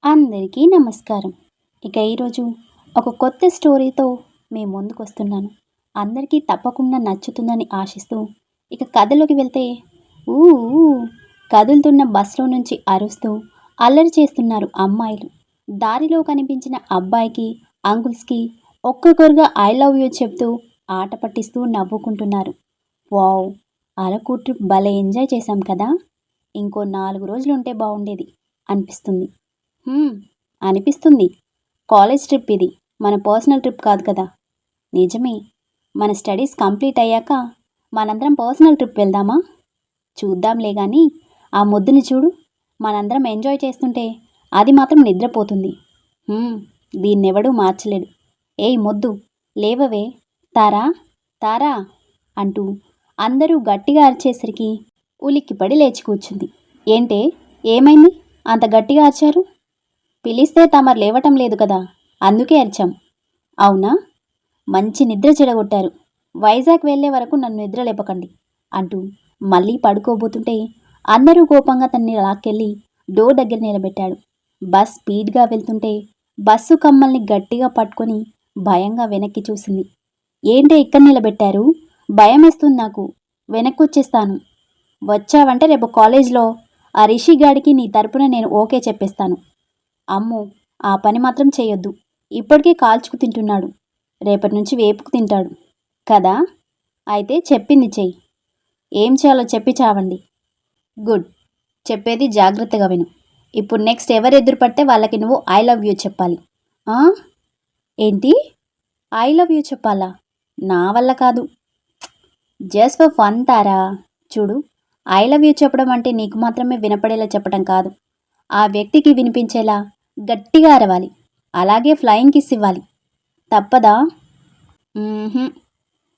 అందరికీ నమస్కారం. ఇక ఈరోజు ఒక కొత్త స్టోరీతో మీ ముందుకు వస్తున్నాను. అందరికీ తప్పకుండా నచ్చుతుందని ఆశిస్తూ ఇక కథలోకి వెళ్తే ఊ ఊ కదులుతున్న బస్సులో నుంచి అరుస్తూ అల్లరి చేస్తున్నారు అమ్మాయిలు. దారిలో కనిపించిన అబ్బాయికి, అంకుల్స్కి ఒక్కొక్కరుగా ఐ లవ్ యూ చెప్తూ ఆట పట్టిస్తూ నవ్వుకుంటున్నారు. వావ్! అరకు ట్రిప్ భలే ఎంజాయ్ చేశాం కదా! ఇంకో 4 రోజులుంటే బాగుండేది అనిపిస్తుంది. హ్మ్. అనిపిస్తుంది. కాలేజ్ ట్రిప్ ఇది. మన పర్సనల్ ట్రిప్ కాదు కదా! నిజమే. మన స్టడీస్ కంప్లీట్ అయ్యాక మనందరం పర్సనల్ ట్రిప్ వెళ్దామా? చూద్దాంలే గానీ ఆ మొద్దుని చూడు. మనందరం ఎంజాయ్ చేస్తుంటే అది మాత్రం నిద్రపోతుంది. హ్మ్. దీన్నెవడూ మార్చలేడు. ఏయ్ మొద్దు లేవవే. తారా తారా అంటూ అందరూ గట్టిగా అరిచేసరికి ఉలిక్కిపడి లేచి కూర్చుంది. ఏంటే ఏమైంది? అంత గట్టిగా అరిచారు? పిలిస్తే తమరు లేవటం లేదు కదా, అందుకే అరిచాం. అవునా? మంచి నిద్ర చెడగొట్టారు. వైజాగ్ వెళ్ళే వరకు నన్ను నిద్ర లేపకండి అంటూ మళ్ళీ పడుకోబోతుంటే అందరూ కోపంగా తన్ని లాక్కెళ్ళి డోర్ దగ్గర నిలబెట్టాడు. బస్ స్పీడ్గా వెళ్తుంటే బస్సు కమ్మల్ని గట్టిగా పట్టుకొని భయంగా వెనక్కి చూసింది. ఏంటే ఇక్కడ నిలబెట్టారు? భయం వేస్తుంది నాకు. వెనక్కి వచ్చేస్తాను. వచ్చావంటే రేపు కాలేజ్లో ఆ రిషిగాడికి నీ తరపున నేను ఓకే చెప్పేస్తాను. అమ్మో, ఆ పని మాత్రం చేయొద్దు. ఇప్పటికే కాల్చుకు తింటున్నాడు. రేపటి నుంచి వేపుకు తింటాడు కదా. అయితే చెప్పింది చెయ్యి. ఏం చేయాలో చెప్పి చావండి. గుడ్. చెప్పేది జాగ్రత్తగా విను. ఇప్పుడు నెక్స్ట్ ఎవరు ఎదురు పడితే వాళ్ళకి నువ్వు ఐ లవ్ యూ చెప్పాలి. ఆ? ఏంటి? ఐ లవ్ యూ చెప్పాలా? నా వల్ల కాదు. జస్ట్ ఫర్ ఫన్ తారా. చూడు, ఐ లవ్ యూ చెప్పడం అంటే నీకు మాత్రమే వినపడేలా చెప్పడం కాదు, ఆ వ్యక్తికి వినిపించేలా గట్టిగా అరవాలి. అలాగే ఫ్లయింగ్ కిస్ ఇవ్వాలి. తప్పదా? మ్మ్హ్మ్.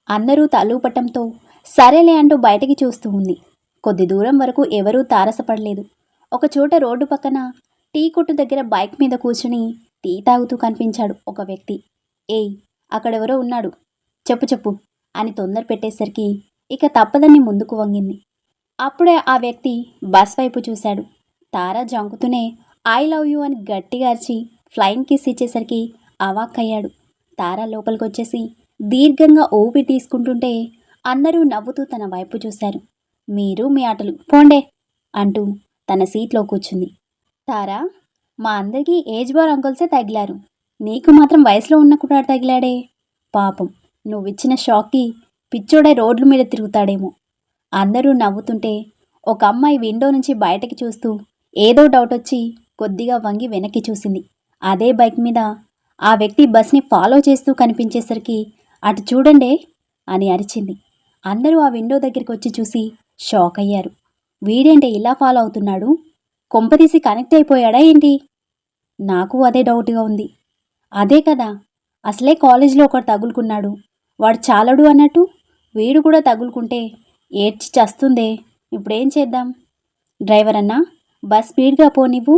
అందరూ తలూపటంతో సరేలే అంటూ బయటికి చూస్తూ ఉంది. కొద్ది దూరం వరకు ఎవరూ తారసపడలేదు. ఒకచోట రోడ్డు పక్కన టీ కొట్టు దగ్గర బైక్ మీద కూర్చుని టీ తాగుతూ కనిపించాడు ఒక వ్యక్తి. ఏయ్, అక్కడెవరో ఉన్నాడు. చెప్పు చెప్పు అని తొందర పెట్టేసరికి ఇక తప్పదని ముందుకు వంగింది. అప్పుడే ఆ వ్యక్తి బస్ వైపు చూశాడు. తార జంకుతూనే ఐ లవ్ యూ అని గట్టిగా అరిచి ఫ్లయింగ్ కిస్ ఇచ్చేసరికి అవాక్కయ్యాడు. తార లోపలికొచ్చేసి దీర్ఘంగా ఊపి తీసుకుంటుంటే అందరూ నవ్వుతూ తన వైపు చూశారు. మీరు మీ ఆటలు పోండే అంటూ తన సీట్లో కూర్చుంది. తారా, మా అందరికీ ఏజ్ బార్ అంకుల్సే తగిలారు. నీకు మాత్రం వయసులో ఉన్న కుర్రాడు తగిలాడే. పాపం, నువ్విచ్చిన షాక్కి పిచ్చోడై రోడ్ల మీద తిరుగుతాడేమో. అందరూ నవ్వుతుంటే ఒక అమ్మాయి విండో నుంచి బయటకి చూస్తూ ఏదో డౌట్ వచ్చి కొద్దిగా వంగి వెనక్కి చూసింది. అదే బైక్ మీద ఆ వ్యక్తి బస్ని ఫాలో చేస్తూ కనిపించేసరికి అటు చూడండే అని అరిచింది. అందరూ ఆ విండో దగ్గరికి వచ్చి చూసి షాక్ అయ్యారు. వీడేంటే ఇలా ఫాలో అవుతున్నాడు? కొంపదీసి కనెక్ట్ అయిపోయాడా ఏంటి? నాకు అదే డౌట్గా ఉంది. అదే కదా, అసలే కాలేజీలో ఒకడు తగులుకున్నాడు. వాడు చాలడు అన్నట్టు వీడు కూడా తగులుకుంటే ఏడ్చి చస్తుందే. ఇప్పుడేం చేద్దాం? డ్రైవర్ అన్నా, బస్ స్పీడ్గా పోనివ్వు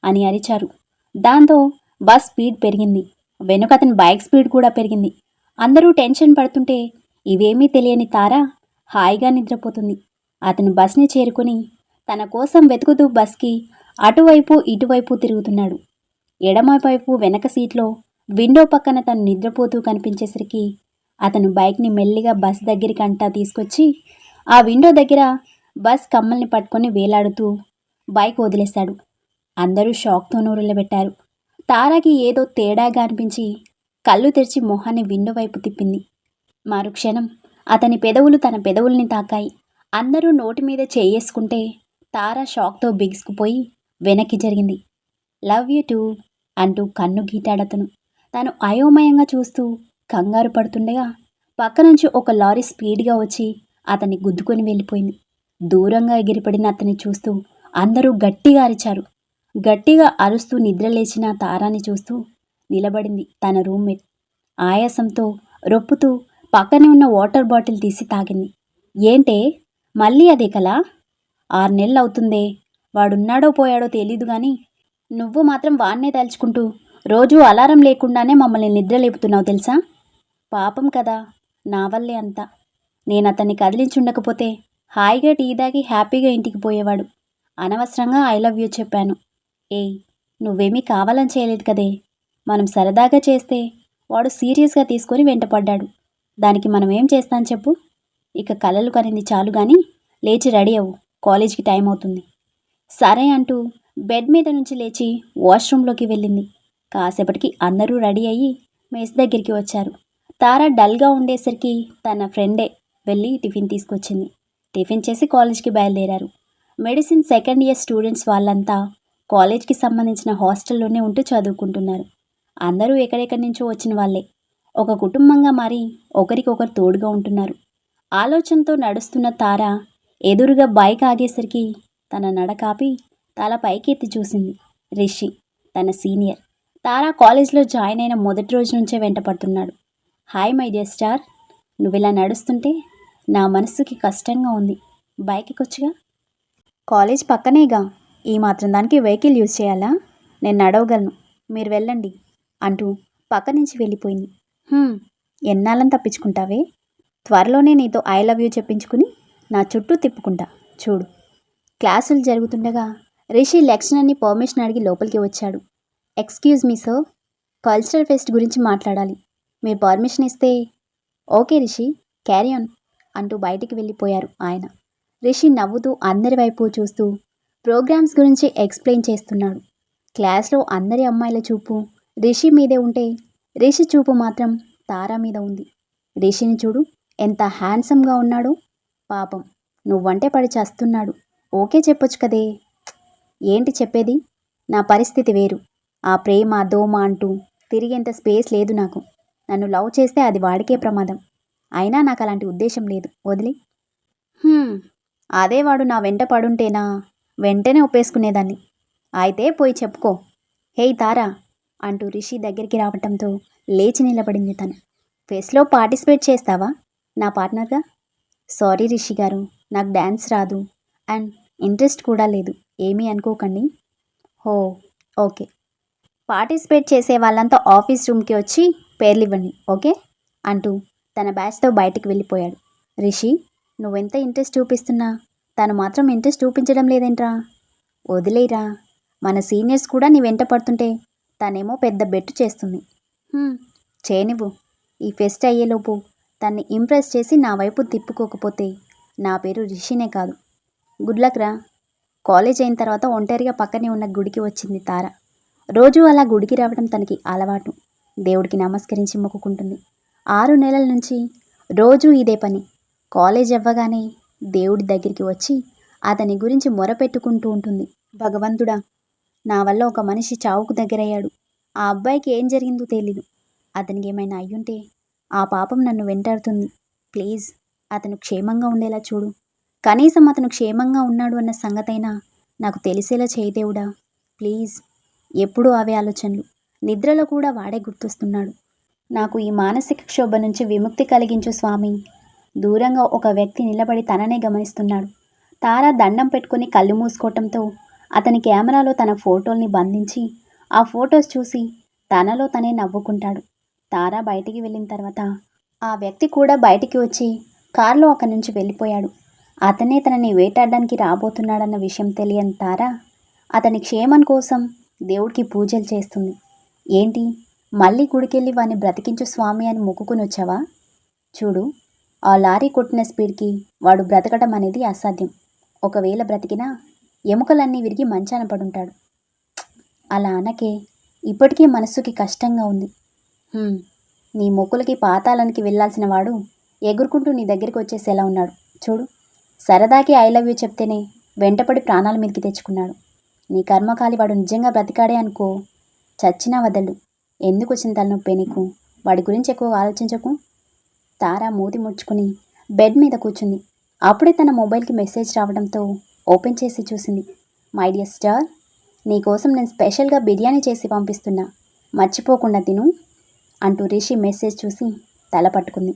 అని అరిచారు. దాంతో బస్ స్పీడ్ పెరిగింది. వెనుక అతని బైక్ స్పీడ్ కూడా పెరిగింది. అందరూ టెన్షన్ పడుతుంటే ఇవేమీ తెలియని తార హాయిగా నిద్రపోతుంది. అతను బస్ని చేరుకుని తన కోసం వెతుకుతూ బస్కి అటువైపు ఇటువైపు తిరుగుతున్నాడు. ఎడమవైపు వెనక సీట్లో విండో పక్కన తను నిద్రపోతూ కనిపించేసరికి అతను బైక్ని మెల్లిగా బస్ దగ్గరికంటా తీసుకొచ్చి ఆ విండో దగ్గర బస్ కమ్మల్ని పట్టుకొని వేలాడుతూ బైక్ వదిలేశాడు. అందరూ షాక్తో నోరులబెట్టారు. తారాకి ఏదో తేడాగా అనిపించి కళ్ళు తెరిచి మొహాన్ని విండో వైపు తిప్పింది. మరుక్షణం అతని పెదవులు తన పెదవుల్ని తాకాయి. అందరూ నోటి మీద చేసుకుంటే తార షాక్తో బిగుసుకుపోయి వెనక్కి జరిగింది. లవ్ యూ టూ అంటూ కన్ను గీటాడతను. తను అయోమయంగా చూస్తూ కంగారు పడుతుండగా పక్క నుంచి ఒక లారీ స్పీడ్గా వచ్చి అతన్ని గుద్దుకొని వెళ్ళిపోయింది. దూరంగా ఎగిరిపడిన అతన్ని చూస్తూ అందరూ గట్టిగా అరిచారు. గట్టిగా అరుస్తూ నిద్రలేచిన తారాని చూస్తూ నిలబడింది తన రూమ్మేట్. ఆయాసంతో రొప్పుతూ పక్కనే ఉన్న వాటర్ బాటిల్ తీసి తాగింది. ఏంటే, మళ్ళీ అదే కలా? 6 నెలలు అవుతుందే. వాడున్నాడో పోయాడో తెలీదు గాని నువ్వు మాత్రం వాన్నే తలుచుకుంటూ రోజూ అలారం లేకుండానే మమ్మల్ని నిద్రలేపుతున్నావు తెలుసా? పాపం కదా, నా వల్లే అంతా. నేను అతన్ని కదిలించుండకపోతే హాయిగా టీ తాగి హ్యాపీగా ఇంటికి పోయేవాడు. అనవసరంగా ఐ లవ్ యూ చెప్పాను. ఏయ్, నువ్వేమీ కావాలని చేయలేదు కదే. మనం సరదాగా చేస్తే వాడు సీరియస్గా తీసుకొని వెంటపడ్డాడు. దానికి మనం ఏం చేస్తాం చెప్పు? ఇక కలలు కనింది చాలు గాని లేచి రెడీ అవ్వు, కాలేజీకి టైం అవుతుంది. సరే అంటూ బెడ్ మీద నుంచి లేచి వాష్రూమ్లోకి వెళ్ళింది. కాసేపటికి అందరూ రెడీ అయ్యి మెస్ దగ్గరికి వచ్చారు. తార డల్గా ఉండేసరికి తన ఫ్రెండే వెళ్ళి టిఫిన్ తీసుకొచ్చింది. టిఫిన్ చేసి కాలేజ్కి బయలుదేరారు. మెడిసిన్ సెకండ్ ఇయర్ స్టూడెంట్స్ వాళ్ళంతా కాలేజ్కి సంబంధించిన హాస్టల్లోనే ఉంటూ చదువుకుంటున్నారు. అందరూ ఎక్కడెక్కడి నుంచో వచ్చిన వాళ్ళే. ఒక కుటుంబంగా మారి ఒకరికొకరు తోడుగా ఉంటున్నారు. ఆలోచనతో నడుస్తున్న తార ఎదురుగా బైక్ ఆగేసరికి తన నడకాపి తల పైకెత్తి చూసింది. రిషి, తన సీనియర్. తారా కాలేజ్లో జాయిన్ అయిన మొదటి రోజు నుంచే వెంటపడుతున్నాడు. హాయ్ మై డియర్ స్టార్, నువ్విలా నడుస్తుంటే నా మనసుకి కష్టంగా ఉంది. బైక్ ఎక్కొచ్చుగా. కాలేజ్ పక్కనేగా, ఈ మాత్రం దానికి వెహికల్ యూజ్ చేయాలా? నేను నడవగలను, మీరు వెళ్ళండి అంటూ పక్క నుంచి వెళ్ళిపోయింది. ఎన్నాళ్ళని తప్పించుకుంటావే? త్వరలోనే నీతో ఐ లవ్ యూ చెప్పించుకుని నా చుట్టూ తిప్పుకుంటా చూడు. క్లాసులు జరుగుతుండగా రిషి లెక్చరర్ని పర్మిషన్ అడిగి లోపలికి వచ్చాడు. Excuse me sir, cultural fest గురించి మాట్లాడాలి. మీరు పర్మిషన్ ఇస్తే. ఓకే రిషి, క్యారీ ఆన్ అంటూ బయటికి వెళ్ళిపోయారు ఆయన. రిషి నవ్వుతూ అందరి వైపు చూస్తూ ప్రోగ్రామ్స్ గురించి ఎక్స్ప్లెయిన్ చేస్తున్నాడు. క్లాస్లో అందరి అమ్మాయిల చూపు రిషి మీదే ఉంటే రిషి చూపు మాత్రం తారా మీద ఉంది. రిషిని చూడు, ఎంత హ్యాండ్సమ్గా ఉన్నాడో. పాపం నువ్వంటే పడి చేస్తున్నాడు. ఓకే చెప్పొచ్చు కదే. ఏంటి చెప్పేది? నా పరిస్థితి వేరు. ఆ ప్రేమ దోమ అంటూ తిరిగేంత స్పేస్ లేదు నాకు. నన్ను లవ్ చేస్తే అది వాడికే ప్రమాదం. అయినా నాకు అలాంటి ఉద్దేశం లేదు, వదిలే. అదే వాడు నా వెంట పడుంటేనా వెంటనే ఒప్పేసుకునేదాన్ని. అయితే పోయి చెప్పుకో. హేయ్ తారా అంటూ రిషి దగ్గరికి రావటంతో లేచి నిలబడింది తను. ఫెస్ట్లో పార్టిసిపేట్ చేస్తావా నా పార్ట్నర్గా? సారీ రిషి గారు, నాకు డ్యాన్స్ రాదు అండ్ ఇంట్రెస్ట్ కూడా లేదు, ఏమీ అనుకోకండి. హో ఓకే. పార్టిసిపేట్ చేసే వాళ్ళంతా ఆఫీస్ రూమ్కి వచ్చి పేర్లు ఇవ్వండి, ఓకే అంటూ తన బ్యాచ్తో బయటికి వెళ్ళిపోయాడు. రిషి, నువ్వెంత ఇంట్రెస్ట్ చూపిస్తున్నా తను మాత్రం ఇంట్రెస్ట్ చూపించడం లేదేంట్రా? వదిలేరా, మన సీనియర్స్ కూడా నీ వెంట పడుతుంటే తనేమో పెద్ద బెట్టు చేస్తుంది. చేయనివ్వు. ఈ ఫెస్ట్ అయ్యేలోపు తన్ని ఇంప్రెస్ చేసి నా వైపు తిప్పుకోకపోతే నా పేరు రిషినే కాదు. గుడ్ లక్ రా. కాలేజ్ అయిన తర్వాత ఒంటరిగా పక్కనే ఉన్న గుడికి వచ్చింది తార. రోజు అలా గుడికి రావడం తనకి అలవాటు. దేవుడికి నమస్కరించి మొక్కుకుంటుంది. 6 నెలల నుంచి రోజూ ఇదే పని. కాలేజ్ అవ్వగానే దేవుడి దగ్గరికి వచ్చి అతని గురించి మొరపెట్టుకుంటూ ఉంటుంది. భగవంతుడా, నా వల్ల ఒక మనిషి చావుకు దగ్గరయ్యాడు. ఆ అబ్బాయికి ఏం జరిగిందో తెలీదు. అతనికి ఏమైనా అయ్యుంటే ఆ పాపం నన్ను వెంటాడుతుంది. ప్లీజ్ అతను క్షేమంగా ఉండేలా చూడు. కనీసం అతను క్షేమంగా ఉన్నాడు అన్న సంగతైనా నాకు తెలిసేలా చేయి దేవుడా, ప్లీజ్. ఎప్పుడూ అవే ఆలోచనలు. నిద్రలో కూడా వాడే గుర్తొస్తున్నాడు. నాకు ఈ మానసిక క్షోభ నుంచి విముక్తి కలిగించు స్వామి. దూరంగా ఒక వ్యక్తి నిలబడి తననే గమనిస్తున్నాడు. తార దండం పెట్టుకుని కళ్ళు మూసుకోవటంతో అతని కెమెరాలో తన ఫోటోల్ని బంధించి ఆ ఫొటోస్ చూసి తనలో తనే నవ్వుకుంటాడు. తార బయటికి వెళ్ళిన తర్వాత ఆ వ్యక్తి కూడా బయటికి వచ్చి కారులో అక్కడి నుంచి వెళ్ళిపోయాడు. అతనే తనని వేటాడడానికి రాబోతున్నాడన్న విషయం తెలియని తార అతని క్షేమం కోసం దేవుడికి పూజలు చేస్తుంది. ఏంటి, మళ్ళీ గుడికెళ్ళి వాడిని బ్రతికించు స్వామి అని మొక్కుకుని వచ్చావా? చూడు, ఆ లారీ కొట్టిన స్పీడ్కి వాడు బ్రతకడం అనేది అసాధ్యం. ఒకవేళ బ్రతికినా ఎముకలన్నీ విరిగి మంచాన పడుంటాడు. అలా అనకే, ఇప్పటికీ మనస్సుకి కష్టంగా ఉంది. నీ మొక్కులకి పాతాళానికి వెళ్ళాల్సిన వాడు ఎగురుకుంటూ నీ దగ్గరికి వచ్చేసేలా ఉన్నాడు. చూడు, సరదాకి ఐ లవ్ యూ చెప్తేనే వెంటపడి ప్రాణాల మీదకి తెచ్చుకున్నాడు. నీ కర్మకాలి వాడు నిజంగా బ్రతికాడే అనుకో, చచ్చినా వదలు. ఎందుకు వచ్చిన తలనొప్పే నీకు? వాడి గురించి ఎక్కువ ఆలోచించకు. తారా మూతి ముడుచుకుని బెడ్ మీద కూర్చుంది. అప్పుడే తన మొబైల్కి మెసేజ్ రావడంతో ఓపెన్ చేసి చూసింది. మై డియర్ స్టార్, నీకోసం నేను స్పెషల్గా బిర్యానీ చేసి పంపిస్తున్నా, మర్చిపోకుండా తిను అంటూ రిషి మెసేజ్ చూసి తల పట్టుకుంది.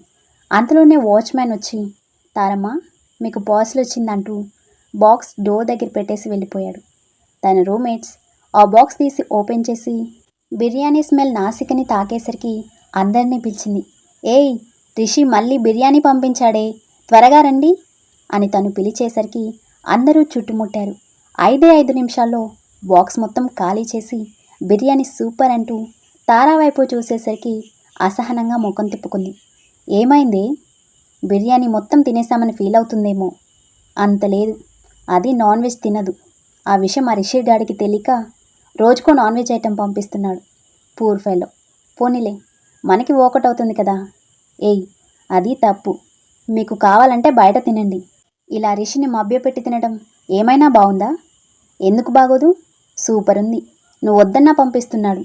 అంతలోనే వాచ్మ్యాన్ వచ్చి, తారమ్మ మీకు పార్సల్ వచ్చిందంటూ బాక్స్ డోర్ దగ్గర పెట్టేసి వెళ్ళిపోయాడు. తన రూమ్మేట్స్ ఆ బాక్స్ తీసి ఓపెన్ చేసి బిర్యానీ స్మెల్ నాసికని తాకేసరికి అందరినీ పిలిచింది. ఏయ్, రిషి మళ్ళీ బిర్యానీ పంపించాడే, త్వరగా రండి అని తను పిలిచేసరికి అందరూ చుట్టుముట్టారు. 5 నిమిషాల్లో బాక్స్ మొత్తం ఖాళీ చేసి బిర్యానీ సూపర్ అంటూ తారా వైపు చూసేసరికి అసహనంగా ముఖం తిప్పుకుంది. ఏమైంది? బిర్యానీ మొత్తం తినేసామని ఫీల్ అవుతుందేమో. అంత లేదు, అది నాన్ వెజ్ తినదు. ఆ విషయం ఆ రిషి గాడికి తెలియక రోజుకో నాన్ వెజ్ ఐటెం పంపిస్తున్నాడు. Poor fellow. పోనీలే, మనకి ఓకట్ అవుతుంది కదా. ఏయ్, అది తప్పు. మీకు కావాలంటే బయట తినండి. ఇలా రిషిని మభ్యపెట్టి తినడం ఏమైనా బాగుందా? ఎందుకు బాగోదు? సూపర్ ఉంది. నువ్వు వద్దన్నా పంపిస్తున్నాడు.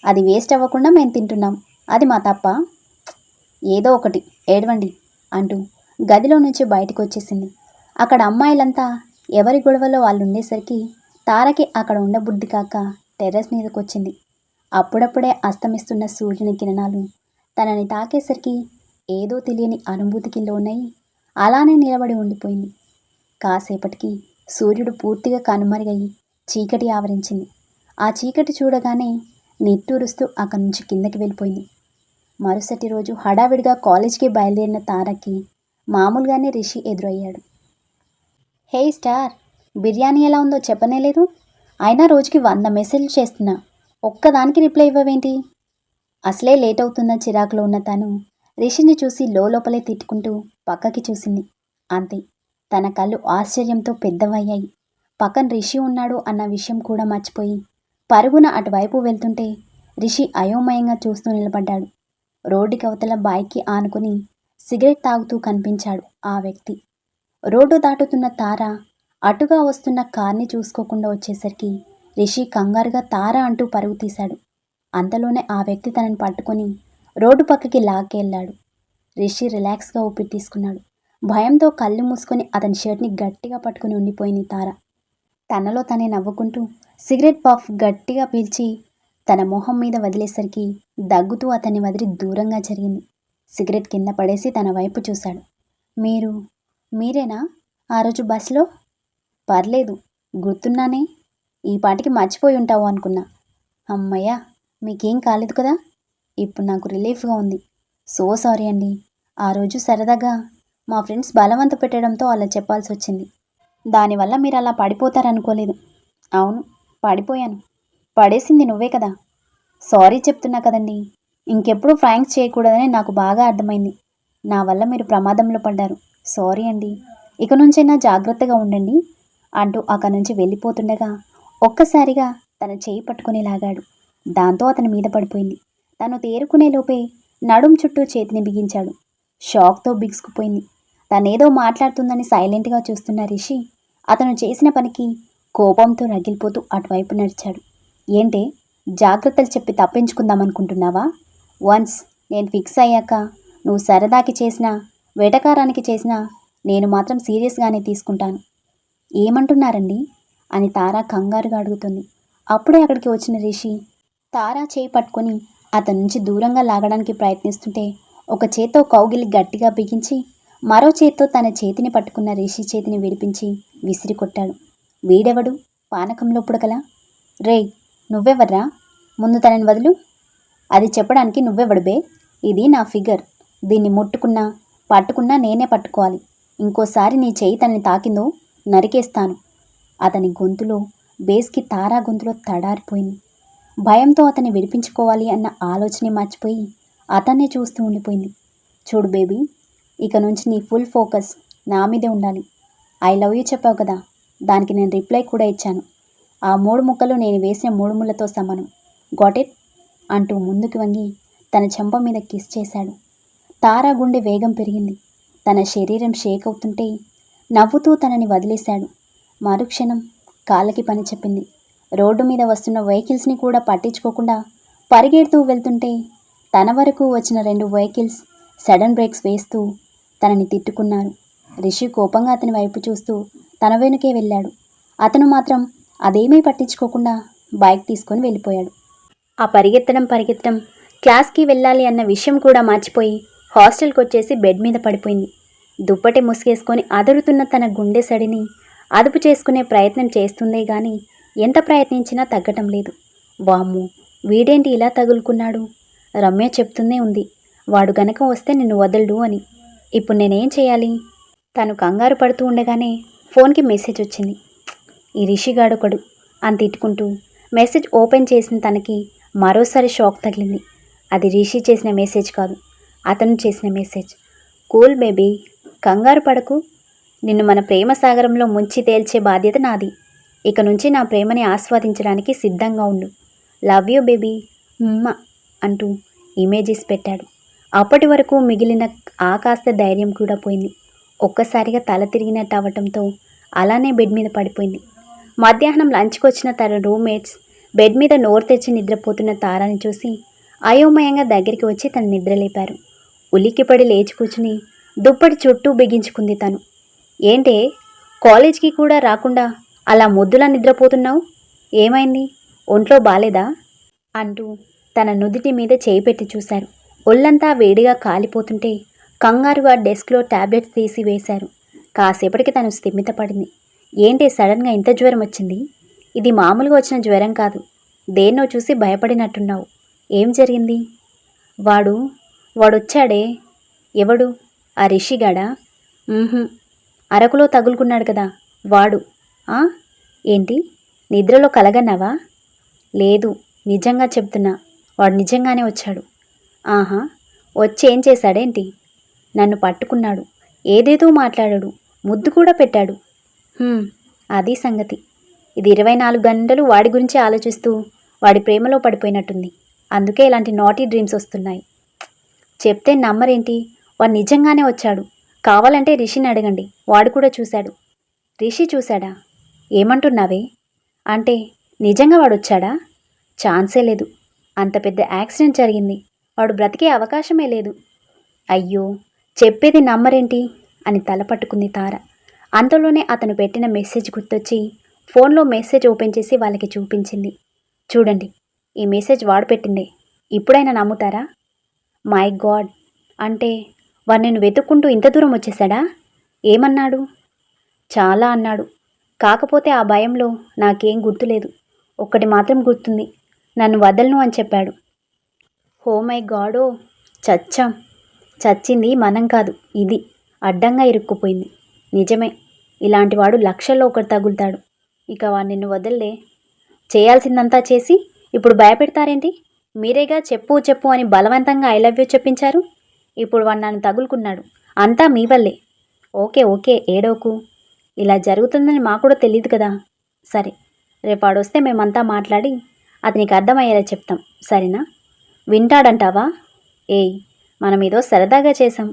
అది వేస్ట్ అవ్వకుండా మేము తింటున్నాం. అది మా తప్ప? ఏదో ఒకటి ఏడవండి అంటూ గదిలో నుంచి బయటకు వచ్చేసింది. అక్కడ అమ్మాయిలంతా ఎవరి గొడవలో వాళ్ళు ఉండేసరికి తారకి అక్కడ ఉండబుద్ధి కాక టెర్రస్ మీదకి వచ్చింది. అప్పుడప్పుడే అస్తమిస్తున్న సూర్యుని కిరణాలు తనని తాకేసరికి ఏదో తెలియని అనుభూతికి లోనై అలానే నిలబడి ఉండిపోయింది. కాసేపటికి సూర్యుడు పూర్తిగా కనుమరుగయి చీకటి ఆవరించింది. ఆ చీకటి చూడగానే నిట్టూరుస్తూ అక్కడి నుంచి కిందకి వెళ్ళిపోయింది. మరుసటి రోజు హడావిడిగా కాలేజ్కి బయలుదేరిన తారకి మామూలుగానే రిషి ఎదురయ్యాడు. హే స్టార్, బిర్యానీ ఎలా ఉందో చెప్పనేలేదు. అయినా రోజుకి 100 మెసేజ్లు చేస్తున్నా, ఒక్కదానికి రిప్లై ఇవ్వవేంటి? అసలే లేట్ అవుతున్న చిరాకులో ఉన్న తను రిషిని చూసి లోపలే తిట్టుకుంటూ పక్కకి చూసింది. అంతే, తన కళ్ళు ఆశ్చర్యంతో పెద్దవయ్యాయి. పక్కన రిషి ఉన్నాడు అన్న విషయం కూడా మర్చిపోయి పరుగున అటువైపు వెళ్తుంటే రిషి అయోమయంగా చూస్తూ నిలబడ్డాడు. రోడ్డుకి అవతల బైక్కి ఆనుకుని సిగరెట్ తాగుతూ కనిపించాడు ఆ వ్యక్తి. రోడ్డు దాటుతున్న తార అటుగా వస్తున్న కార్ని చూసుకోకుండా వచ్చేసరికి రిషి కంగారుగా తార అంటూ పరుగు తీశాడు. అంతలోనే ఆ వ్యక్తి తనని పట్టుకొని రోడ్డు పక్కకి లాక్కెళ్ళాడు. రిషి రిలాక్స్గా ఊపిరి తీసుకున్నాడు. భయంతో కళ్ళు మూసుకొని అతని షర్ట్ని గట్టిగా పట్టుకుని ఉండిపోయింది తార. తనలో తనే నవ్వుకుంటూ సిగరెట్ పఫ్ గట్టిగా పీల్చి తన మొహం మీద వదిలేసరికి దగ్గుతూ అతన్ని వదిలి దూరంగా జరిగింది. సిగరెట్ కింద పడేసి తన వైపు చూశాడు. మీరేనా ఆ రోజు బస్సులో? పర్లేదు, గుర్తున్నానే. ఈ పాటికి మర్చిపోయి ఉంటావు అనుకున్నా. అమ్మయ్యా, మీకేం కాలేదు కదా? ఇప్పుడు నాకు రిలీఫ్గా ఉంది. సో సారీ అండి. ఆ రోజు సరదాగా మా ఫ్రెండ్స్ బలవంత పెట్టడంతో అలా చెప్పాల్సి వచ్చింది. దానివల్ల మీరు అలా పడిపోతారనుకోలేదు. అవును, పడిపోయాను. పడేసింది నువ్వే కదా. సారీ చెప్తున్నా కదండి. ఇంకెప్పుడు ఫ్రాంక్స్ చేయకూడదని నాకు బాగా అర్థమైంది. నా వల్ల మీరు ప్రమాదంలో పడ్డారు. సారీ అండి. ఇక నుంచైనా జాగ్రత్తగా ఉండండి అంటూ అక్కడి నుంచి వెళ్ళిపోతుండగా ఒక్కసారిగా తన చేయి పట్టుకుని లాగాడు. దాంతో అతని మీద పడిపోయింది. తను తేరుకునే లోపే నడుం చుట్టూ చేతిని బిగించాడు. షాక్తో బిగుసుకుపోయింది. తనేదో మాట్లాడుతుందని సైలెంట్గా చూస్తున్న రిషి అతను చేసిన పనికి కోపంతో రగిలిపోతూ అటువైపు నడిచాడు. ఏంటే, జాగ్రత్తలు చెప్పి తప్పించుకుందామనుకుంటున్నావా? వన్స్ నేను ఫిక్స్ అయ్యాక నువ్వు సరదాకి చేసినా వెటకారానికి చేసినా నేను మాత్రం సీరియస్గానే తీసుకుంటాను. ఏమంటున్నారండి అని తారా కంగారుగా అడుగుతుంది. అప్పుడే అక్కడికి వచ్చిన రిషి తారా చేయి పట్టుకొని అతని నుంచి దూరంగా లాగడానికి ప్రయత్నిస్తుంటే ఒక చేత్తో కౌగిలి గట్టిగా బిగించి మరో చేత్తో తన చేతిని పట్టుకున్న రిషి చేతిని విడిపించి విసిరి కొట్టాడు. వీడెవడు? పానకంలో పుడకలా? రేయ్, నువ్వెవర్రా? ముందు తనని వదులు. అది చెప్పడానికి నువ్వెవడు బే? ఇది నా ఫిగర్. దీన్ని ముట్టుకున్నా పట్టుకున్నా నేనే పట్టుకోవాలి. ఇంకోసారి నీ చేయి తనని తాకిందో నరికేస్తాను. అతని గొంతులో బేస్కి తారా గొంతులో తడారిపోయింది. భయంతో అతన్ని విడిపించుకోవాలి అన్న ఆలోచనే మర్చిపోయి అతన్నే చూస్తూ ఉండిపోయింది. చూడు బేబీ, ఇక నుంచి నీ ఫుల్ ఫోకస్ నా మీదే ఉండాలి. ఐ లవ్ యూ చెప్పావు కదా, దానికి నేను రిప్లై కూడా ఇచ్చాను. ఆ 3 ముక్కలు నేను వేసిన 3 ముళ్ళతో సమానం. గాట్ ఇట్ అంటూ ముందుకు వంగి తన చెంప మీద కిస్ చేశాడు. తారా గుండె వేగం పెరిగింది. తన శరీరం షేక్ అవుతుంటే నవ్వుతూ తనని వదిలేశాడు. మరుక్షణం కాళ్ళకి పని చెప్పింది. రోడ్డు మీద వస్తున్న వెహికల్స్ని కూడా పట్టించుకోకుండా పరిగెడుతూ వెళ్తుంటే తన వరకు వచ్చిన 2 వెహికల్స్ సడన్ బ్రేక్స్ వేస్తూ తనని తిట్టుకున్నారు. రిషి కోపంగా అతని వైపు చూస్తూ తన వెనుకే వెళ్ళాడు. అతను మాత్రం అదేమీ పట్టించుకోకుండా బైక్ తీసుకొని వెళ్ళిపోయాడు. ఆ పరిగెత్తడం క్లాస్కి వెళ్ళాలి అన్న విషయం కూడా మర్చిపోయి హాస్టల్కి వచ్చేసి బెడ్ మీద పడిపోయింది. దుప్పటి ముసుగేసుకొని అదురుతున్న తన గుండె సడిని అదుపు చేసుకునే ప్రయత్నం చేస్తుందే గాని ఎంత ప్రయత్నించినా తగ్గటం లేదు. వామ్మో, వీడేంటి ఇలా తగులుకున్నాడు? రమ్య చెప్తూనే ఉంది, వాడు గనక వస్తే నిన్ను వదలడు అని. ఇప్పుడు నేనేం చేయాలి? తను కంగారు పడుతూ ఉండగానే ఫోన్కి మెసేజ్ వచ్చింది. ఈ రిషిగాడొకడు అని తిట్టుకుంటూ మెసేజ్ ఓపెన్ చేసిన తనకి మరోసారి షాక్ తగిలింది. అది రిషి చేసిన మెసేజ్ కాదు, అతను చేసిన మెసేజ్. కూల్ బేబీ, కంగారు పడకు. నిన్ను మన ప్రేమ సాగరంలో ముంచి తేల్చే బాధ్యత నాది. ఇక నుంచి నా ప్రేమని ఆస్వాదించడానికి సిద్ధంగా ఉండు. లవ్ యూ బేబీ అంటూ ఇమేజెస్ పెట్టాడు. అప్పటి వరకు మిగిలిన ఆ కాస్త ధైర్యం కూడా పోయింది. ఒక్కసారిగా తల తిరిగినట్టు అవ్వటంతో అలానే బెడ్ మీద పడిపోయింది. మధ్యాహ్నం లంచ్కి వచ్చిన తన రూమ్మేట్స్ బెడ్ మీద నోరు తెచ్చి నిద్రపోతున్న తారని చూసి అయోమయంగా దగ్గరికి వచ్చి తను నిద్రలేపారు. ఉలిక్కిపడి లేచి కూర్చుని దుప్పటి చుట్టూ బిగించుకుంది తను. ఏంటే, కాలేజ్కి కూడా రాకుండా అలా ముద్దులా నిద్రపోతున్నావు? ఏమైంది? ఒంట్లో బాలేదా? అంటూ తన నుదిటి మీద చేయి పెట్టి చూశారు. ఒళ్ళంతా వేడిగా కాలిపోతుంటే కంగారుగా డెస్క్లో ట్యాబ్లెట్స్ తీసి వేశారు. కాసేపటికి తను స్థిమితపడింది. ఏంటి సడన్గా ఇంత జ్వరం వచ్చింది? ఇది మామూలుగా వచ్చిన జ్వరం కాదు. దేన్నో చూసి భయపడినట్టున్నావు. ఏం జరిగింది? వాడొచ్చాడే. ఎవడు? ఆ రిషిగాడా? అరకులో తగులుకున్నాడు కదా వాడు. ఏంటి, నిద్రలో కలగన్నావా? లేదు, నిజంగా చెప్తున్నా. వాడు నిజంగానే వచ్చాడు. ఆహా, వచ్చి ఏం చేశాడేంటి? నన్ను పట్టుకున్నాడు, ఏదేదో మాట్లాడాడు, ముద్దు కూడా పెట్టాడు. అది సంగతి. ఇది 24 గంటలు వాడి గురించి ఆలోచిస్తూ వాడి ప్రేమలో పడిపోయినట్టుంది. అందుకే ఇలాంటి నాటీ డ్రీమ్స్ వస్తున్నాయి. చెప్తే నమ్మరేంటి? వాడు నిజంగానే వచ్చాడు. కావాలంటే రిషిని అడగండి, వాడు కూడా చూశాడు. రిషి చూశాడా? ఏమంటున్నావే? అంటే నిజంగా వాడు వచ్చాడా? ఛాన్సే లేదు. అంత పెద్ద యాక్సిడెంట్ జరిగింది. వాడు బ్రతికే అవకాశమే లేదు. అయ్యో, చెప్పేది నమ్మరేంటి అని తల పట్టుకుంది తార. అంతలోనే అతను పెట్టిన మెసేజ్ గుర్తొచ్చి ఫోన్లో మెసేజ్ ఓపెన్ చేసి వాళ్ళకి చూపించింది. చూడండి, ఈ మెసేజ్ వాడు పెట్టిందే. ఇప్పుడైనా నమ్ముతారా? మై గాడ్, అంటే వాడు నేను వెతుక్కుంటూ ఇంత దూరం వచ్చేసాడా? ఏమన్నాడు? చాలా అన్నాడు. కాకపోతే ఆ భయంలో నాకేం గుర్తులేదు. ఒక్కటి మాత్రం గుర్తుంది, నన్ను వదలను అని చెప్పాడు. ఓ మై గాడో, చచ్చింది మనం కాదు, ఇది అడ్డంగా ఇరుక్కుపోయింది. నిజమే, ఇలాంటి వాడు లక్షల్లో ఒకటి తగులుతాడు. ఇక వాడు నిన్ను వదల్లే. చేయాల్సిందంతా చేసి ఇప్పుడు భయపెడతారేంటి? మీరేగా చెప్పు అని బలవంతంగా ఐ లవ్ యూ చెప్పించారు. ఇప్పుడు వాడు నన్ను తగులుకున్నాడు. అంతా మీ వల్లే. ఓకే ఏడోకు. ఇలా జరుగుతుందని మాకు కూడా తెలియదు కదా. సరే, రేపు వాడొస్తే మేమంతా మాట్లాడి అతనికి అర్థమయ్యేలా చెప్తాం, సరేనా? వింటాడంటావా? మనం ఏదో సరదాగా చేసాం.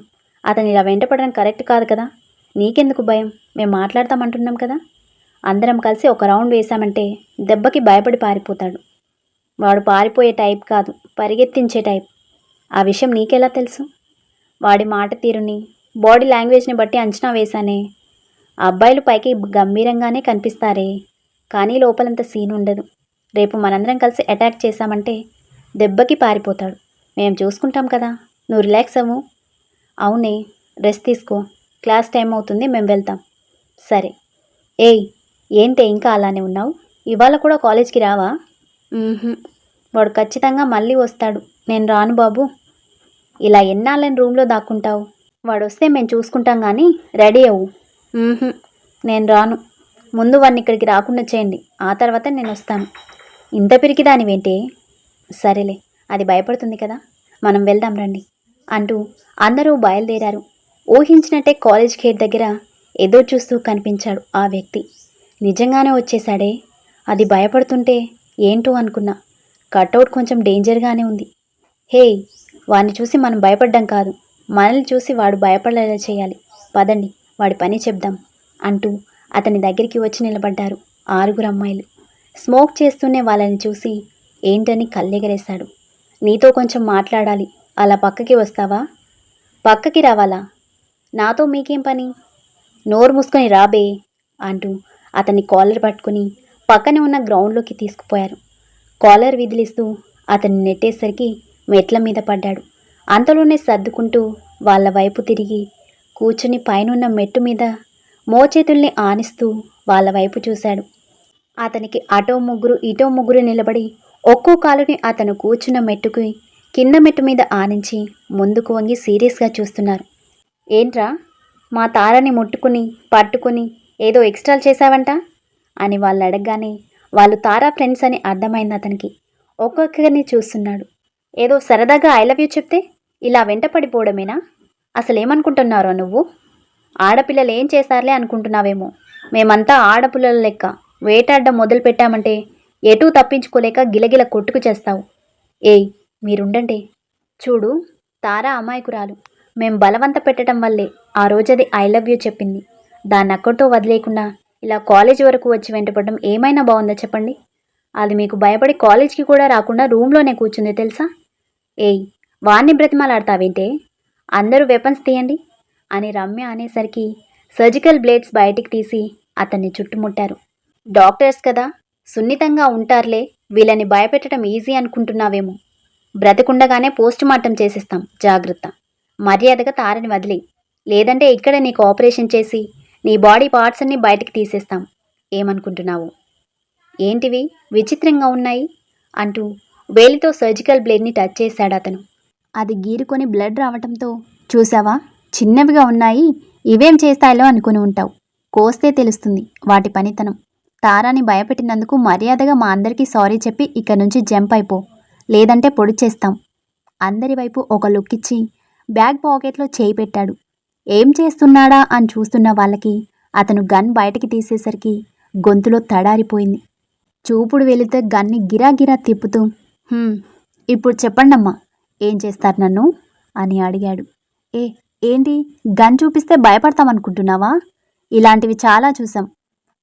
అతను ఇలా వెంటపడడం కరెక్ట్ కాదు కదా. నీకెందుకు భయం? మేము మాట్లాడతామంటున్నాం కదా. అందరం కలిసి ఒక రౌండ్ వేశామంటే దెబ్బకి భయపడి పారిపోతాడు. వాడు పారిపోయే టైప్ కాదు, పరిగెత్తించే టైప్. ఆ విషయం నీకెలా తెలుసు? వాడి మాట తీరుని, బాడీ లాంగ్వేజ్ని బట్టి అంచనా వేశానే. అబ్బాయిలు పైకి గంభీరంగానే కనిపిస్తారే, కానీ లోపలంత సీన్ ఉండదు. రేపు మనందరం కలిసి అటాక్ చేశామంటే దెబ్బకి పారిపోతాడు. మేము చూసుకుంటాం కదా, నువ్వు రిలాక్స్ అవ్వు. అవునే, రెస్ట్ తీసుకో. క్లాస్ టైం అవుతుంది, మేము వెళ్తాం. సరే. ఏంటే ఇంకా అలానే ఉన్నావు? ఇవాళ కూడా కాలేజ్కి రావా? వాడు ఖచ్చితంగా మళ్ళీ వస్తాడు. నేను రాను బాబు. ఇలా ఎన్నాళ్ళని రూమ్లో దాక్కుంటావు? వాడు వస్తే మేము చూసుకుంటాం, కానీ రెడీ అవ్వు. నేను రాను. ముందు వాడిని ఇక్కడికి రాకుండా చేయండి, ఆ తర్వాత నేను వస్తాను. ఇంత పిరికిదానివేంటే? సరేలే, అది భయపడుతుంది కదా, మనం వెళ్దాం రండి అంటూ అందరూ బయలుదేరారు. ఊహించినట్టే కాలేజ్ గేట్ దగ్గర ఎదురు చూస్తూ కనిపించాడు ఆ వ్యక్తి. నిజంగానే వచ్చేశాడే. అది భయపడుతుంటే ఏంటో అనుకున్నా. కట్అవుట్ కొంచెం డేంజర్గానే ఉంది. వాడిని చూసి మనం భయపడ్డం కాదు, మనల్ని చూసి వాడు భయపడేలా చేయాలి. పదండి, వాడి పని చెప్దాం అంటూ అతని దగ్గరికి వచ్చి నిలబడ్డారు 6 అమ్మాయిలు. స్మోక్ చేస్తూనే వాళ్ళని చూసి ఏంటని కళ్ళెగరేశాడు. నీతో కొంచెం మాట్లాడాలి, అలా పక్కకి వస్తావా? పక్కకి రావాలా? నాతో మీకేం పని? నోరు మూసుకొని రాబే అంటూ అతన్ని కాలర్ పట్టుకుని పక్కనే ఉన్న గ్రౌండ్లోకి తీసుకుపోయారు. కాలర్ విదిలిస్తూ అతన్ని నెట్టేసరికి మెట్ల మీద పడ్డాడు. అంతలోనే సర్దుకుంటూ వాళ్ళ వైపు తిరిగి కూర్చుని పైనున్న మెట్టు మీద మోచేతుల్ని ఆనిస్తూ వాళ్ళ వైపు చూశాడు. అతనికి అటో ముగ్గురు ఇటో ముగ్గురు నిలబడి ఒక్కో కాలుని అతను కూర్చున్న మెట్టుకి కింద మెట్టు మీద ఆనించి ముందుకు వంగి సీరియస్గా చూస్తున్నారు. ఏంట్రా, మా తారని ముట్టుకుని పట్టుకుని ఏదో ఎక్స్ట్రాలు చేశావంట అని వాళ్ళు అడగగానే వాళ్ళు తారా ఫ్రెండ్స్ అని అర్థమైంది అతనికి. ఒక్కొక్కరిని చూస్తున్నాడు. ఏదో సరదాగా ఐ లవ్ యూ చెప్తే ఇలా వెంట పడిపోవడమేనా? అసలేమనుకుంటున్నారో నువ్వు? ఆడపిల్లలు ఏం చేస్తారులే అనుకుంటున్నావేమో. మేమంతా ఆడపిల్లల లెక్క వేటాడడం మొదలు పెట్టామంటే ఎటూ తప్పించుకోలేక గిలగిల కొట్టుకు చేస్తావు. ఏయ్ మీరుండండి. చూడు, తారా అమాయకురాలు. మేం బలవంత పెట్టడం వల్లే ఆ రోజది ఐ లవ్ యూ చెప్పింది. దాన్ని అక్కడితో వదిలేయకుండా ఇలా కాలేజీ వరకు వచ్చి వెంటపడడం ఏమైనా బాగుందా చెప్పండి? అది మీకు భయపడి కాలేజ్కి కూడా రాకుండా రూమ్లోనే కూర్చుంది తెలుసా? ఏయ్ వాణ్ణి బ్రతిమాలాడతావేంటే? అందరూ వెపన్స్ తీయండి అని రమ్య అనేసరికి సర్జికల్ బ్లేడ్స్ బయటికి తీసి అతన్ని చుట్టుముట్టారు. డాక్టర్స్ కదా, సున్నితంగా ఉంటారులే. వీళ్ళని భయపెట్టడం ఈజీ అనుకుంటున్నావేమో. బ్రతికుండగానే పోస్ట్ మార్టం చేసేస్తాం, జాగ్రత్త. మర్యాదగా తారని వదిలే, లేదంటే ఇక్కడ నీకు ఆపరేషన్ చేసి నీ బాడీ పార్ట్స్ అన్నీ బయటికి తీసేస్తాం. ఏమనుకుంటున్నావు? ఏంటివి విచిత్రంగా ఉన్నాయి అంటూ వేలితో సర్జికల్ బ్లేడ్ని టచ్ చేశాడు అతను. అది గీరుకొని బ్లడ్ రావటంతో, చూసావా చిన్నవిగా ఉన్నాయి, ఇవేం చేస్తాయో అనుకుని ఉంటావు. కోస్తే తెలుస్తుంది వాటి పనితనం. తారాని భయపెట్టినందుకు మర్యాదగా మా అందరికీ సారీ చెప్పి ఇక్కడి నుంచి జంప్ అయిపో, లేదంటే పొడి చేస్తాం. అందరి వైపు ఒక లుక్ ఇచ్చి బ్యాగ్ పాకెట్లో చేయి పెట్టాడు. ఏం చేస్తున్నాడా అని చూస్తున్న వాళ్ళకి అతను గన్ బయటికి తీసేసరికి గొంతులో తడారిపోయింది. చూపుడు వెళితే గన్ని గిరాగిరా తిప్పుతూ, ఇప్పుడు చెప్పండమ్మా, ఏం చేస్తారు నన్ను అని అడిగాడు. ఏంటి గన్ చూపిస్తే భయపడతామనుకుంటున్నావా? ఇలాంటివి చాలా చూసాం.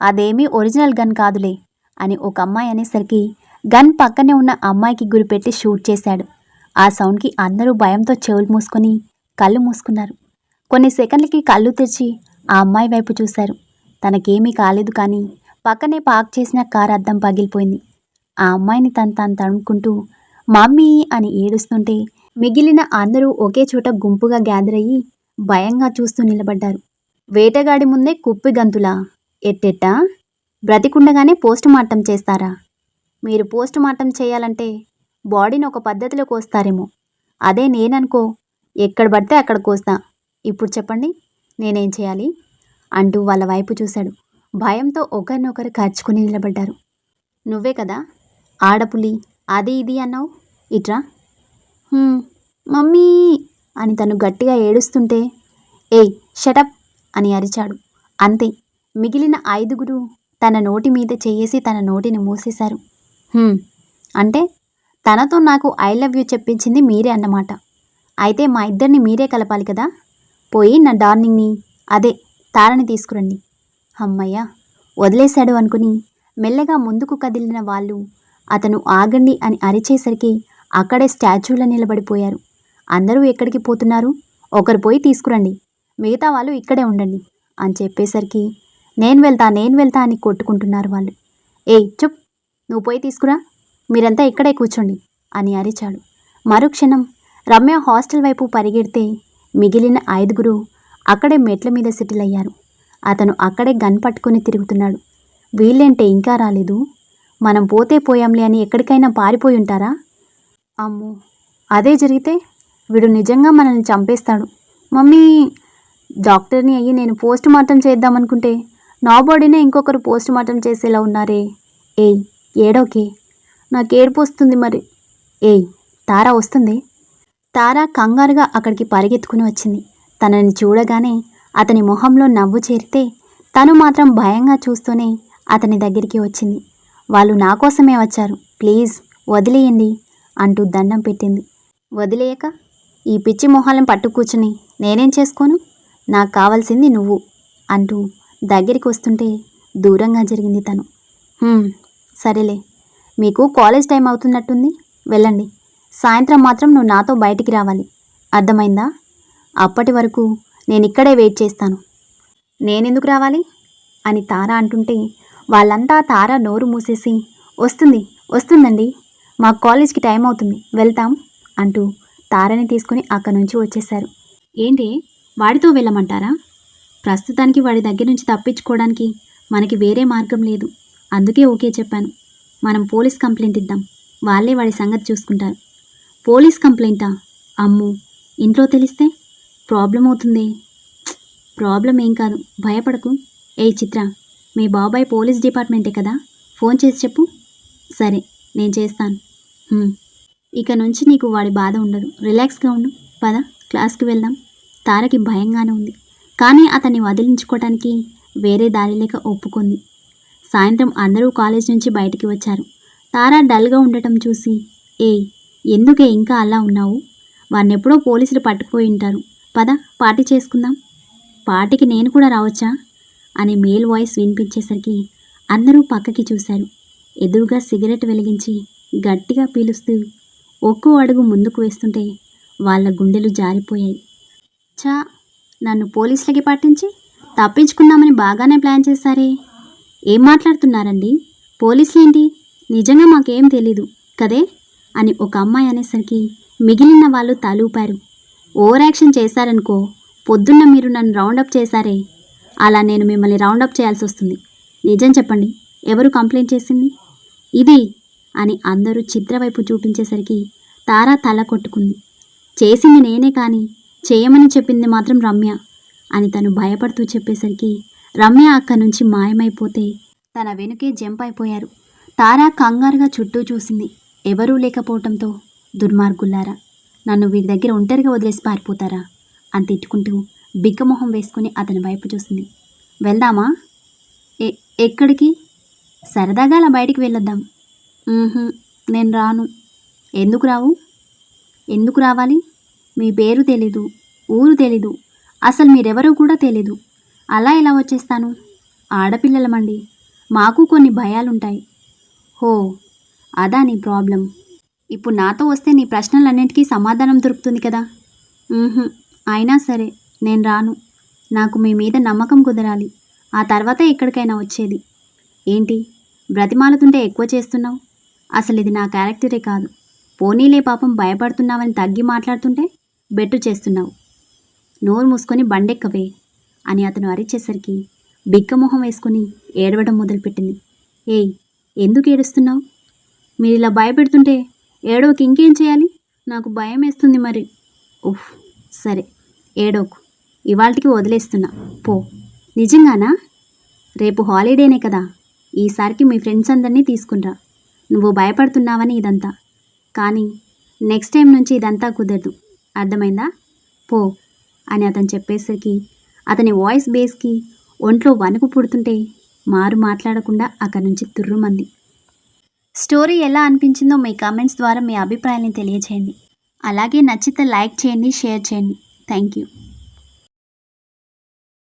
అదేమీ ఒరిజినల్ గన్ కాదులే అని ఒక అమ్మాయి అనేసరికి గన్ పక్కనే ఉన్న అమ్మాయికి గురిపెట్టి షూట్ చేశాడు. ఆ సౌండ్కి అందరూ భయంతో చెవులు మూసుకొని కళ్ళు మూసుకున్నారు. కొన్ని సెకండ్లకి కళ్ళు తెరిచి ఆ అమ్మాయి వైపు చూశారు. తనకేమీ కాలేదు, కానీ పక్కనే పార్క్ చేసిన కారు అద్దం పగిలిపోయింది. ఆ అమ్మాయిని తను తడుముకుంటూ మమ్మీ అని ఏడుస్తుంటే మిగిలిన అందరూ ఒకే చోట గుంపుగా గ్యాదర్ అయ్యి భయంగా చూస్తూ నిలబడ్డారు. వేటగాడి ముందే కుప్పి గంతులా? ఎట్టెట్టా? బ్రతికుండగానే పోస్ట్ మార్టం చేస్తారా? మీరు పోస్ట్ మార్టం చేయాలంటే బాడీని ఒక పద్ధతిలో కోస్తారేమో. అదే నేననుకో, ఎక్కడ పడితే అక్కడ కోస్తా. ఇప్పుడు చెప్పండి, నేనేం చేయాలి అంటూ వాళ్ళ వైపు చూశాడు. భయంతో ఒకరినొకరు ఖర్చుకుని నిలబడ్డారు. నువ్వే కదా ఆడపులి అది ఇది అన్నావు, ఇట్రా. మమ్మీ అని తను గట్టిగా ఏడుస్తుంటే, ఏయ్ షటప్ అని అరిచాడు. అంతే, మిగిలిన 5గురు తన నోటి మీద చేయేసి తన నోటిని మూసేశారు. అంటే తనతో నాకు ఐ లవ్ యూ చెప్పించింది మీరే అన్నమాట. అయితే మా ఇద్దరిని మీరే కలపాలి కదా. పోయి నా డార్లింగ్ని, అదే తారని తీసుకురండి. అమ్మయ్య, వదిలేశాడు అనుకుని మెల్లగా ముందుకు కదిలిన వాళ్ళు అతను ఆగండి అని అరిచేసరికి అక్కడే స్టాచ్యూలో నిలబడిపోయారు. అందరూ ఎక్కడికి పోతున్నారు? ఒకరు పోయి తీసుకురండి, మిగతా వాళ్ళు ఇక్కడే ఉండండి అని చెప్పేసరికి నేను వెళ్తా అని కొట్టుకుంటున్నారు వాళ్ళు. ఏయ్ చుప్, నువ్వు పోయి తీసుకురా, మీరంతా ఇక్కడే కూర్చోండి అని అరిచాడు. మరుక్షణం రమ్య హాస్టల్ వైపు పరిగెడితే మిగిలిన 5గురు అక్కడే మెట్ల మీద సెటిల్ అయ్యారు. అతను అక్కడే గన్ పట్టుకుని తిరుగుతున్నాడు. వీళ్ళేంటే ఇంకా రాలేదు? మనం పోతే పోయాంలే అని ఎక్కడికైనా పారిపోయి ఉంటారా? అమ్మో, అదే జరిగితే వీడు నిజంగా మనల్ని చంపేస్తాడు. మమ్మీ, డాక్టర్ని అయ్యి నేను పోస్ట్ మార్టం చేద్దామనుకుంటే నా బాడీనే ఇంకొకరు పోస్ట్ మార్టం చేసేలా ఉన్నారే. ఏయ్ ఏడోకే, నాకు ఏడుపు వస్తుంది మరి. ఏయ్ తారా వస్తుంది. తారా కంగారుగా అక్కడికి పరిగెత్తుకుని వచ్చింది. తనని చూడగానే అతని మొహంలో నవ్వు చేరితే తను మాత్రం భయంగా చూస్తూనే అతని దగ్గరికి వచ్చింది. వాళ్ళు నా కోసమే వచ్చారు, ప్లీజ్ వదిలేయండి అంటూ దండం పెట్టింది. వదిలేయక ఈ పిచ్చి మొహాలను పట్టు కూర్చుని నేనేం చేసుకోను? నాకు కావాల్సింది నువ్వు అంటూ దగ్గరికి వస్తుంటే దూరంగా జరిగింది తను. సరేలే, మీకు కాలేజ్ టైం అవుతున్నట్టుంది, వెళ్ళండి. సాయంత్రం మాత్రం నువ్వు నాతో బయటికి రావాలి, అర్థమైందా? అప్పటి వరకు నేను ఇక్కడే వెయిట్ చేస్తాను. నేనెందుకు రావాలి అని తార అంటుంటే వాళ్ళంతా తార నోరు మూసేసి వస్తుందండి, మాకు కాలేజ్కి టైం అవుతుంది, వెళ్తాం అంటూ తారని తీసుకుని అక్కడి నుంచి వచ్చేశారు. ఏంటి, వాడితో వెళ్ళమంటారా? ప్రస్తుతానికి వాడి దగ్గర నుంచి తప్పించుకోవడానికి మనకి వేరే మార్గం లేదు, అందుకే ఓకే చెప్పాను. మనం పోలీస్ కంప్లైంట్ ఇద్దాం, వాళ్ళే వాడి సంగతి చూసుకుంటారు. పోలీస్ కంప్లైంటా? అమ్మో, ఇంట్లో తెలిస్తే ప్రాబ్లం అవుతుంది. ప్రాబ్లం ఏం కాదు, భయపడకు. ఏ చిత్ర, మీ బాబాయ్ పోలీస్ డిపార్ట్మెంటే కదా, ఫోన్ చేసి చెప్పు. సరే, నేను చేస్తాను. ఇక నుంచి నీకు వాడి బాధ ఉండదు. రిలాక్స్గా ఉండు. పద, క్లాస్కి వెళ్దాం. తారకి భయంగానే ఉంది, కానీ అతన్ని వదిలించుకోవటానికి వేరే దారి లేక ఒప్పుకుంది. సాయంత్రం అందరూ కాలేజ్ నుంచి బయటికి వచ్చారు. తారా డల్గా ఉండటం చూసి, ఏయ్, ఎందుకే ఇంకా అలా ఉన్నావు? వాడినెప్పుడో పోలీసులు పట్టుకుపోయి ఉంటారు. పద, పార్టీ చేసుకుందాం. పార్టీకి నేను కూడా రావచ్చా అని మేల్ వాయిస్ వినిపించేసరికి అందరూ పక్కకి చూశారు. ఎదురుగా సిగరెట్ వెలిగించి గట్టిగా పీలుస్తూ ఒక్కో అడుగు ముందుకు వేస్తుంటే వాళ్ళ గుండెలు జారిపోయాయి. చా, నన్ను పోలీసులకి పట్టించి తప్పించుకున్నామని బాగానే ప్లాన్ చేశారే. ఏం మాట్లాడుతున్నారండి? పోలీసులేంటి? నిజంగా మాకేం తెలీదు కదే అని ఒక అమ్మాయి అనేసరికి మిగిలిన వాళ్ళు తలూపారు. ఓవర్ యాక్షన్ చేశారనుకో, పొద్దున్న మీరు నన్ను రౌండప్ చేశారే, అలా నేను మిమ్మల్ని రౌండప్ చేయాల్సి వస్తుంది. నిజం చెప్పండి, ఎవరు కంప్లైంట్ చేసింది? ఇది అని అందరూ చిత్ర వైపు చూపించేసరికి తారా తల కొట్టుకుంది. చేసింది నేనే, కానీ చేయమని చెప్పింది మాత్రం రమ్య అని తను భయపడుతూ చెప్పేసరికి రమ్య అక్కడి నుంచి మాయమైపోతే తన వెనుకే జంప్ అయిపోయారు. తారా కంగారుగా చుట్టూ చూసింది. ఎవరూ లేకపోవటంతో, దుర్మార్గుల్లారా, నన్ను వీడి దగ్గర ఒంటరిగా వదిలేసి పారిపోతారా అని తిట్టుకుంటూ బిగ్గమొహం వేసుకుని అతని వైపు చూసింది. వెళ్దామా? ఎక్కడికి? సరదాగా అలా బయటికి వెళ్ళొద్దాం. నేను రాను. ఎందుకు రావు? ఎందుకు రావాలి? మీ పేరు తెలీదు, ఊరు తెలీదు, అసలు మీరెవరో కూడా తెలీదు. అలా ఎలా వచ్చేస్తాను? ఆడపిల్లలమండి, మాకు కొన్ని భయాలుంటాయి. హో, అదా నీ ప్రాబ్లం. ఇప్పుడు నాతో వస్తే నీ ప్రశ్నలన్నింటికీ సమాధానం దొరుకుతుంది కదా. అయినా సరే, నేను రాను. నాకు మీ మీద నమ్మకం కుదరాలి. ఆ తర్వాత ఎక్కడికైనా వచ్చేది. ఏంటి బ్రతిమాలుతుంటే ఎక్కువ చేస్తున్నావు? అసలు ఇది నా క్యారెక్టరే కాదు. పోనీలే పాపం, భయపడుతున్నావని తగ్గి మాట్లాడుతుంటే బెట్టు చేస్తున్నావు. నోరు మూసుకొని బండెక్కవే అని అతను అరిచేసరికి బిక్కమొహం వేసుకొని ఏడవడం మొదలుపెట్టింది. ఏయ్, ఎందుకు ఏడుస్తున్నావు? మీరు ఇలా భయపెడుతుంటే ఏడవకి ఇంకేం చేయాలి? నాకు భయం వేస్తుంది మరి. ఉఫ్, సరే, ఏడోకు. ఇవాళకి వదిలేస్తున్నా, పో. నిజంగానా? రేపు హాలిడేనే కదా, ఈసారికి మీ ఫ్రెండ్స్ అందరినీ తీసుకునిరా. నువ్వు భయపడుతున్నావని ఇదంతా, కానీ నెక్స్ట్ టైం నుంచి ఇదంతా కుదరదు, అర్థమైందా? పో అని అతను చెప్పేసరికి అతని వాయిస్ బేస్కి ఒంట్లో వణుకు పుడుతుంటే మారు మాట్లాడకుండా అక్కడి నుంచి తుర్రుమంది. స్టోరీ ఎలా అనిపించిందో మీ కామెంట్స్ ద్వారా మీ అభిప్రాయాన్ని తెలియచేయండి. అలాగే నచ్చితే లైక్ చేయండి, షేర్ చేయండి. Thank you.